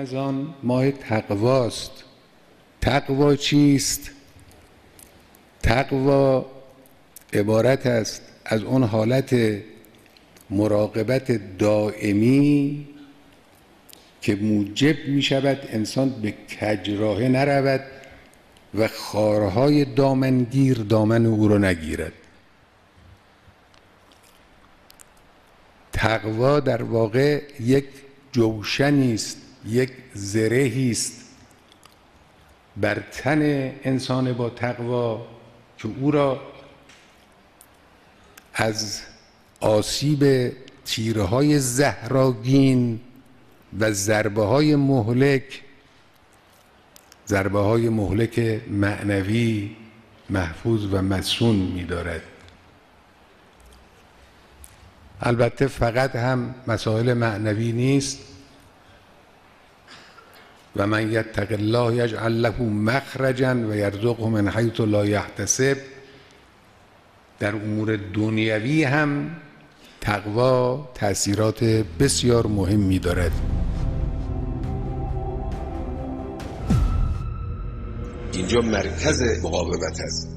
رمضان ماه تقواست. تقوا چیست؟ تقوا عبارت است از اون حالت مراقبت دائمی که موجب می شود انسان به کجراهه نرود و خارهای دامنگیر دامن او را نگیرد. تقوا در واقع یک جوشنی است، یک زرهی است بر تن انسان با تقوا که او را از آسیب تیرهای زهرآگین و ضربه‌های مهلک معنوی محفوظ و مصون می‌دارد. البته فقط هم مسائل معنوی نیست. و من یتق الله یجعل له مخرجا و یرزقه من حیث لا یحتسب. در امور دنیوی هم تقوا تأثیرات بسیار مهمی دارد. اینجا مرکز مقاومت است.